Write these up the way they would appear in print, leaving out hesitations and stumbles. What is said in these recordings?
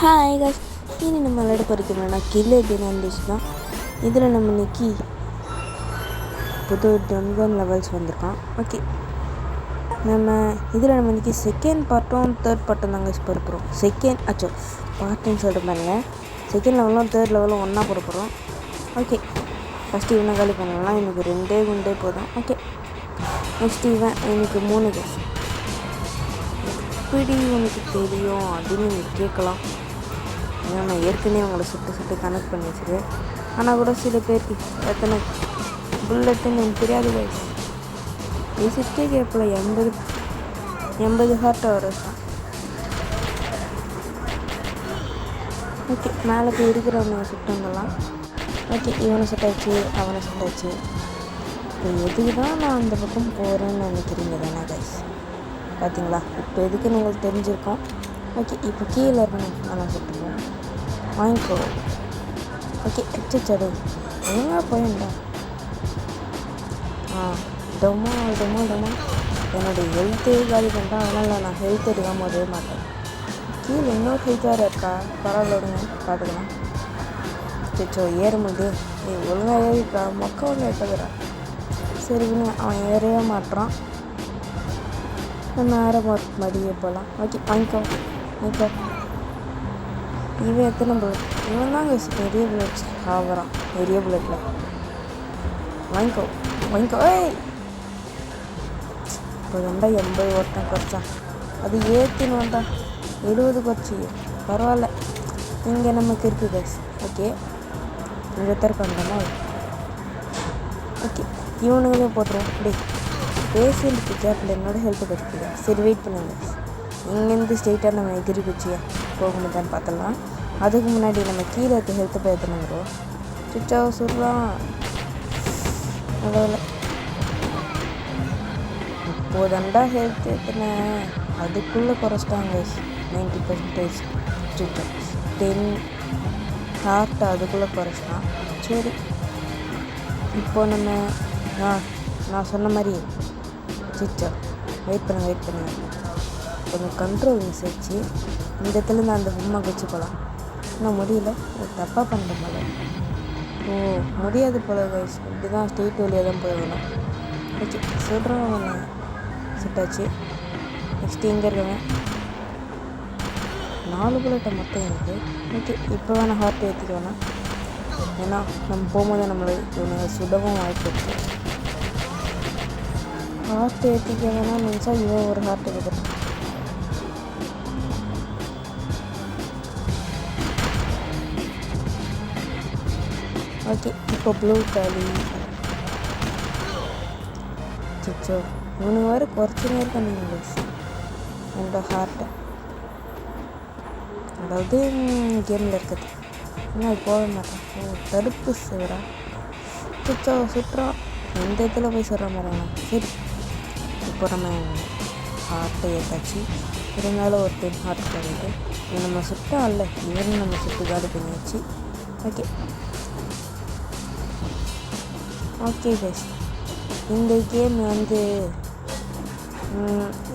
Hi guys, இனி நம்ம விளையாட போகிறோம்னா கில்லர் டினாண்டிஸ் தான். இதில் நம்ம இன்னைக்கு புது டன்கன் லெவல்ஸ் வந்திருக்கோம். ஓகே, நம்ம இன்னைக்கு செகண்ட் பார்ட்டும் தேர்ட் பார்ட்டும் தாங்க போட போகிறோம். பார்ட்டுன்னு சொல்லிட்டு பாருங்க. செகண்ட் லெவலும் தேர்ட் லெவலும் ஒன்றா போட போகிறோம். ஓகே, ஃபஸ்ட்டு இவனை காலி பண்ணலாம். எனக்கு 2 குண்டே போதும். ஓகே, நெக்ஸ்ட் இவன் எனக்கு 3 கேஸ். எப்படி உனக்கு தெரியும் அப்படின்னு நீங்கள் கேட்கலாம். ஏன்னா நான் ஏற்கனவே அவங்கள சுட்டு கனெக்ட் பண்ணி வச்சுருவேன். ஆனால் கூட சில பேருக்கு எத்தனை புல்லட்டுன்னு எனக்கு தெரியாது கைஸ். பேசிட்டே கேட்கல 80 ஹார்ட் வரும். ஓகே, மேலே போய் இருக்கிறவங்க சுட்டவங்கலாம். ஓகே, இவனை சுட்டாச்சு, அவனை சுட்டாச்சு. இப்போ எதுக்கு தான் நான் அந்த பக்கம் போகிறேன்னு நினைக்கிறீங்க தானே கைஸ்? பார்த்தீங்களா, இப்போ எதுக்குன்னு உங்களுக்கு தெரிஞ்சிருக்கோம். ஓகே, இப்போ கீழே இருக்கணும் நல்லா சுட்டுருவோம். வாங்கிக்கோ. ஓகே, எச்சடு ஒழுங்காக போயிண்டா. டொமா என்னுடைய ஹெல்த்தே காலி பண்ணிட்டேன். அதனால் நான் ஹெல்த் எடுக்காமல் வரவே மாட்டேன். கீழே இன்னொரு ஹெல்த் வேறு இருக்கா? பரவாயில்ல, விடுங்க, பார்த்துக்கலாம். சச்சோ, ஏற முடியுது. ஒழுங்காக ஏறிட்டா, மொக்க ஒன்று ஏற்றாதுடா. சரி விடுங்க, அவன் ஏறவே மாட்டுறான். நேரம் மடியே போகலாம். ஓகே, வாங்கிக்கோ. இவன் எத்தனை புல்லட்? இவன் தான் பெரிய புல்லட்ஸ் ஆகிறான். பெரிய புல்லட்டில் வாங்கிக்கோ. ஏய், இப்போ 80 ஒருத்தன் குறைச்சான். அது ஏற்றின்னு வந்தா 70 குறைச்சி. பரவாயில்ல, இங்கே நமக்கு இருக்குது கைஸ். ஓகே, இங்கே தரக்காண்டமா. ஓகே, இவனுங்களே போட்டுருவோம். அப்படி பேசிட்டு கேப்பில் என்னோட ஹெல்ப் கிடைக்குது. சரி, வெயிட் பண்ணுங்க. இங்கேருந்து ஸ்ட்ரெயிட்டாக நம்ம எகிரி குச்சியா போக முடியான்னு பார்த்தலாம். அதுக்கு முன்னாடி நம்ம கீழே இருக்க ஹெல்த்தை போய் ஏற்றணுங்கிறோம். சுச்சாவை சொல்கிறான். அதில் இப்போதாண்டா ஹெல்த் ஏற்றினேன், அதுக்குள்ளே குறைச்சிட்டாங்க 90%. சுச்சா 10 ஹார்ட் அதுக்குள்ளே குறைச்சிட்டான். சரி, இப்போ நம்ம நான் சொன்ன மாதிரி சுச்சா வெயிட் பண்ணுங்க. கொஞ்சம் கண்ட்ரோல் மிஸ் ஆச்சு. இந்த இடத்துல நான் அந்த பொம்மை வச்சு போகலாம். இன்னும் முடியல, தப்பாக பண்ணுற போல. முடியாது போல கைஸ். இப்படி தான் ஸ்ட்ரெயிட் வழியாக தான் போயிடணும். ஓகே, சொல்கிறோம். அவனை சுட்டாச்சு. நெக்ஸ்ட்டு இங்கே இருக்கவன் 4 புல்லட்டை மட்டும் எனக்கு. ஓகே, இப்போ வேணால் ஹார்ட் ஏற்றிக்க வேணாம். ஏன்னா நம்ம போகும்போது நம்மளை இவனை சுடவும் வாய்ப்பு இருக்குது. ஹார்ட் ஏற்றிக்க வேணாம் நினச்சா இவன் ஒரு ஹார்ட் எடுக்கிறேன். ஓகே, இப்போ ப்ளூ காலி. சிச்சோ, இவனுங்க வேறு குறைச்சினே இருக்கானுங்க என்னோட ஹார்ட்டை. அதாவது கேமில் இருக்குது. இன்னும் அது போக மாட்டேன். தடுப்பு செய்கிறா. சிச்சோ சுட்டுறான். எந்த இடத்துல போய் சொல்கிற மாதிரிண்ணா. சரி, இப்போ நம்ம ஹார்ட்டை ஏற்றாச்சு. இருந்தாலும் ஒரு 10 ஹார்ட் பண்ணிட்டு இவன் நம்ம சுட்டா இல்லை, இவனும் நம்ம சுட்டு காலி பண்ணியாச்சு. ஓகே கைஸ், இந்த கேம்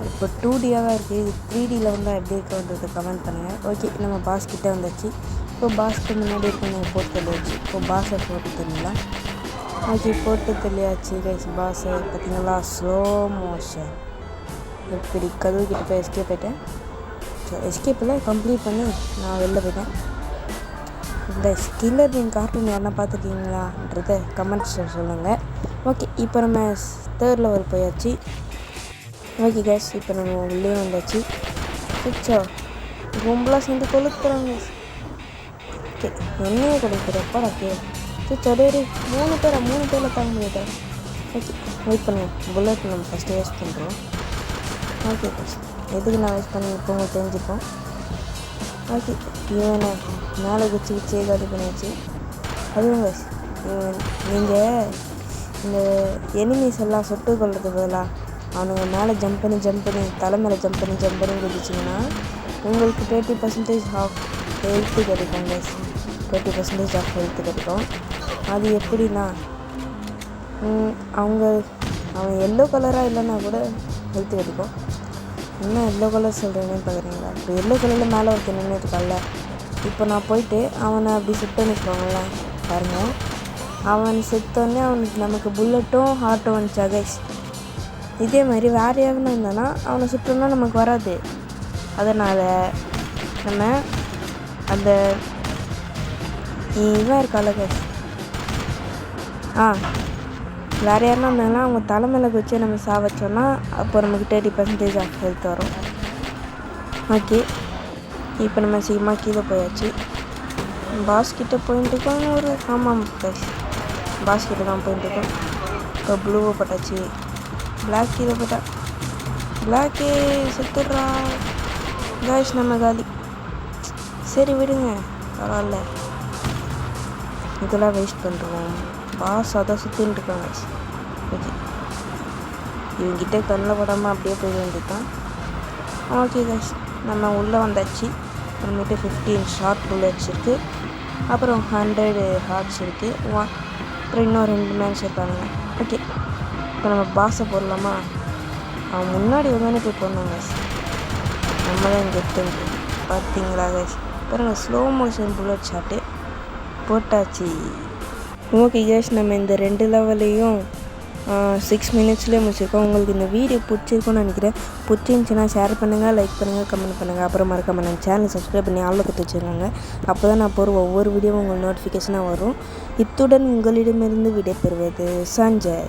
இப்போ 2Dயாக தான் இருக்குது. இது 3Dயில் வந்தால் எப்படி இருக்குன்றதை கமெண்ட் பண்ணுங்கள். ஓகே, நம்ம பாஸ் கிட்டே வந்தாச்சு. இப்போ பாஸ்க்கு முன்னாடி இருக்கணும் போட்டு தெளியாச்சு. இப்போ பாஸை போட்டு தெரியலாம். ஓகே, போட்டு தெளியாச்சு கைஸ். பாஸை பார்த்தீங்களா, ஸ்லோ மோஷன். எப்படி கதவு கிட்ட போய் எஸ்கேப் ஆகிட்டேன். ஸோ எஸ்கேப்பில் கம்ப்ளீட் பண்ணி நான் வெளில போயிட்டேன். இந்த கில்லர் கார்ட்டூன் யாருன்னா பார்த்துருக்கீங்களான்றத கமெண்ட்ஸில் சொல்லுங்கள். ஓகே, இப்போ நம்ம தேர்ட் லெவல் போயாச்சு. ஓகே கேஸ், இப்போ நம்ம உள்ளே வந்தாச்சு. சிச்சோ, கும்பலாக சேர்ந்து கொளுத்துறாங்க. ஓகே, என்னையே கொடுக்குறப்பா ஓகே. சிச்சோ, டே 3 பேரில் தாங்க முடியாது. ஓகே, வெயிட் பண்ணுவோம். புல்லட் நம்ம ஃபஸ்ட்டு வேஸ்ட் பண்ணுறோம். ஓகே கேஸ், எதுக்கு நான் வேஸ்ட் பண்ணி இப்போ உங்களுக்கு தெரிஞ்சுப்போம். ஓகே, இவனை மேலே வச்சு காலி பண்ணியாச்சு. அதுவும் நீங்கள் இந்த எனிமீஸ் எல்லாம் சுட்டு கொள்றதுக்கு பதிலாக அவனுங்க மேலே ஜம்ப் பண்ணி தலை மேலே ஜம்ப் பண்ணி குதிச்சிங்கன்னா உங்களுக்கு 30% ஆஃப் ஹெல்த்து கிடைக்கும் கைஸ். 30% ஆஃப் ஹெல்த்து கிடைக்கும். அது எப்படின்னா, அவன் எல்லோ கலராக இல்லைன்னா கூட ஹெல்த்து கிடைக்கும். இன்னும் எல்லோ கலர் சொல்கிறேன்னு பார்க்குறீங்களா? இப்போ எல்லோ கலரில் மேலே ஒருத்தர் நின்று இருக்கால, இப்போ நான் போயிட்டு அவனை அப்படி சுட்டு நிற்பாங்களேன் பாருங்கள். அவன் செத்தோடனே அவனுக்கு நமக்கு புல்லட்டும் ஹார்ட்டும் வந்துச்சா கைஸ். இதே மாதிரி வேறு யாருன்னா இருந்தானா அவனை சுட்டோம்னா நமக்கு வராது. அதனால் நம்ம அந்த இவன் இருக்கால கைஸ், வேறு யாருன்னா இருந்தாங்கன்னா அவங்க தலைமையில் வச்சு நம்ம சாவச்சோன்னா அப்போ நமக்கு 30% ஆஃப் ஹெல்த் வரும். ஓகே, இப்போ நம்ம சீக்கிரமாக கீழே போயாச்சு. பாஸ்கிட்ட போயிட்டு இருக்கோம் ஒரு கைஸ், பாஸ்கிட்ட தான் போயிட்டு இருக்கோம். இப்போ ப்ளூவை போட்டாச்சு, பிளாக் கீழே போட்டா பிளாக்கே செத்துடுறா கைஸ். நம்ம காலி. சரி விடுங்க, பரவாயில்ல, இதெல்லாம் வேஸ்ட் பண்ணுறோம். பாஸ் அதான் சுற்றின்னு இருக்காங்க. ஓகே, இவங்கிட்ட கண்ணில் படாமல் அப்படியே போய் வேண்டியது தான். ஓகே கைஸ், நம்ம உள்ளே வந்தாச்சு. அப்புறமேட்டு 15 ஷார்ட் புல்லட்ஸ் இருக்குது, அப்புறம் 100 ஹார்ட்ஸ் இருக்குது, அப்புறம் இன்னும் 2 மேன்ஸ் இருக்கானுங்க. ஓகே, இப்போ நம்ம பாஸை போடலாமா? அவன் முன்னாடி வந்தானே போய் போடணும் கைஸ். நம்ம தான் இங்கே எடுத்து பார்த்தீங்களா கைஸ்? பாருங்கள், ஸ்லோ மோஷன் புல்லட் ஷாட்டு போட்டாச்சு. ஓகே கைஸ், நம்ம இந்த 2 லெவலையும் 6 மினிட்ஸ்லேயே முடிச்சிருக்கோம். உங்களுக்கு இந்த வீடியோ பிடிச்சிருக்குன்னு நினைக்கிறேன். பிடிச்சிருந்துச்சின்னா ஷேர் பண்ணுங்கள், லைக் பண்ணுங்கள், கமெண்ட் பண்ணுங்கள். அப்புறம் மறக்காம நம்ம சேனல் சப்ஸ்கிரைப் பண்ணி ஆளில் கொடுத்து வச்சுருக்காங்க. அப்போ தான் நான் போகிற ஒவ்வொரு வீடியோவும் உங்களுக்கு நோட்டிஃபிகேஷனாக வரும். இத்துடன் உங்களிடமிருந்து விடைபெறுவது சஞ்சய்.